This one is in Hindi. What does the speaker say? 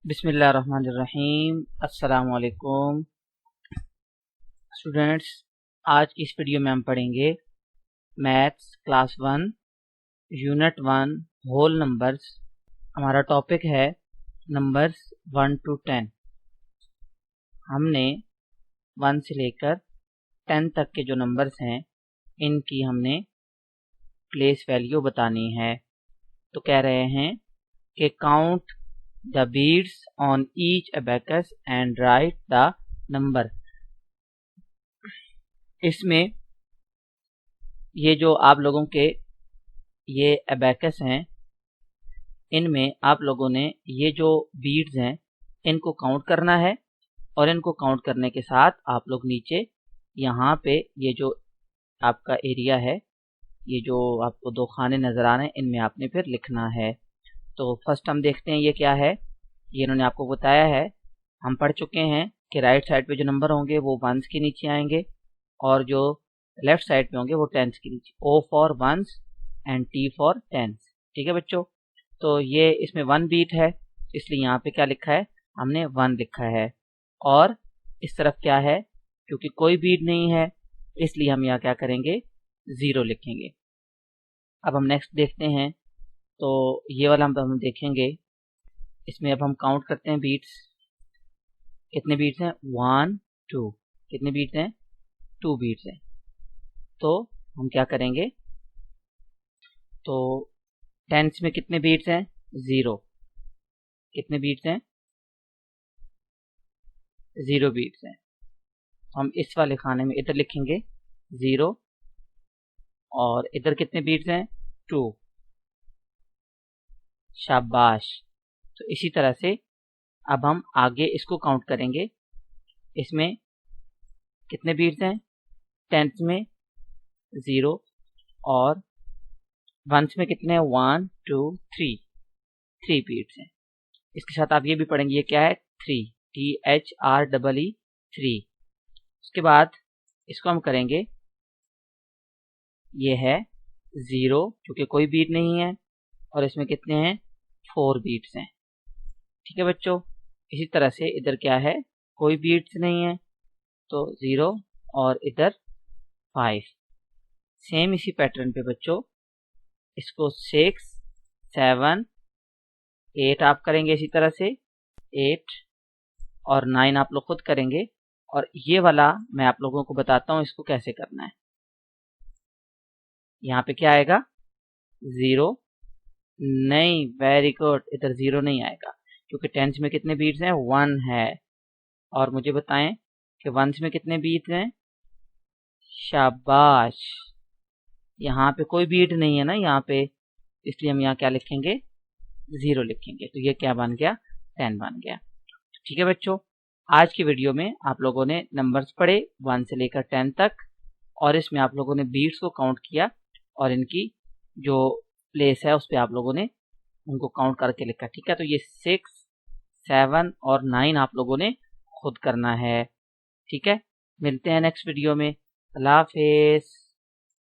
बिस्मिल्लाहिर्रहमानिर्रहीम। अस्सलाम वालेकुम स्टूडेंट्स। आज की इस वीडियो में हम पढ़ेंगे maths class 1 unit 1 whole numbers. हमारा टॉपिक है नंबर्स 1 to 10। हमने 1 से लेकर 10 तक के जो नंबर्स हैं इनकी हमने प्लेस वैल्यू बतानी है। तो कह रहे हैं कि count the beads on each abacus and write the number। इसमें ये जो आप लोगों के ये abacus हैं, इनमें आप लोगों ने ये जो beads हैं इनको काउंट करना है और इनको काउंट करने के साथ आप लोग नीचे यहाँ पे ये जो आपका एरिया है, ये जो आपको दो खाने नजर आ रहे हैं, इनमें आपने फिर लिखना है। तो फर्स्ट हम देखते हैं ये क्या है। ये इन्होंने आपको बताया है, हम पढ़ चुके हैं कि राइट साइड पे जो नंबर होंगे वो वंस के नीचे आएंगे और जो लेफ्ट साइड पे होंगे वो टेंस के नीचे। O for ones and T for tens. ठीक है बच्चों। तो ये इसमें 1 बीट है, इसलिए यहाँ पे क्या लिखा है, हमने 1 लिखा है। और इस तरफ क्या है, क्योंकि कोई बीट नहीं है इसलिए हम यहाँ क्या करेंगे, 0 लिखेंगे। अब हम नेक्स्ट देखते हैं। तो ये वाला हम देखेंगे, इसमें अब हम काउंट करते हैं बीट्स। कितने बीट्स हैं, 1 2। कितने बीट्स हैं, 2 बीट्स हैं। तो हम क्या करेंगे, तो टेंस में कितने बीट्स हैं, 0। कितने बीट्स हैं, 0 बीट्स हैं। हम इस वाले खाने में इधर लिखेंगे 0 और इधर कितने बीट्स हैं, 2। शाबाश। तो इसी तरह से अब हम आगे इसको काउंट करेंगे। इसमें कितने बीट्स हैं, टेंथ में 0 और वंस में कितने हैं, 1 2 3 बीट्स हैं। इसके साथ आप ये भी पढ़ेंगे, ये क्या है, 3 THREE 3। उसके बाद इसको हम करेंगे, ये है 0 क्योंकि कोई बीट नहीं है और इसमें कितने हैं, 4 बीट्स हैं। ठीक है बच्चों। इसी तरह से इधर क्या है, कोई बीट्स नहीं है तो 0 और इधर 5। सेम इसी पैटर्न पे बच्चों इसको 6 7 8 आप करेंगे, इसी तरह से 8 और 9 आप लोग खुद करेंगे। और ये वाला मैं आप लोगों को बताता हूँ इसको कैसे करना है। यहाँ पे क्या आएगा, 0 नहीं, वेरी गुड, इधर 0 नहीं आएगा क्योंकि टेंस में कितने बीट्स हैं, 1 है। और मुझे बताएं कि वंस में कितने बीट्स हैं, शाबाश। यहाँ पे कोई बीट नहीं है ना यहाँ पे, इसलिए हम यहाँ क्या लिखेंगे, 0 लिखेंगे। तो ये क्या बन गया, 10 बन गया। ठीक है बच्चों, आज की वीडियो में आप लोगों ने नंबर्स पढ़े 1 से लेकर 10 तक और इसमें आप लोगों ने बीट्स को काउंट किया और इनकी जो प्लेस है उस पर आप लोगों ने उनको काउंट करके लिखा। ठीक है, तो ये 6 7 और 9 आप लोगों ने खुद करना है। ठीक है, मिलते हैं नेक्स्ट वीडियो में। अल्लाह हाफिज।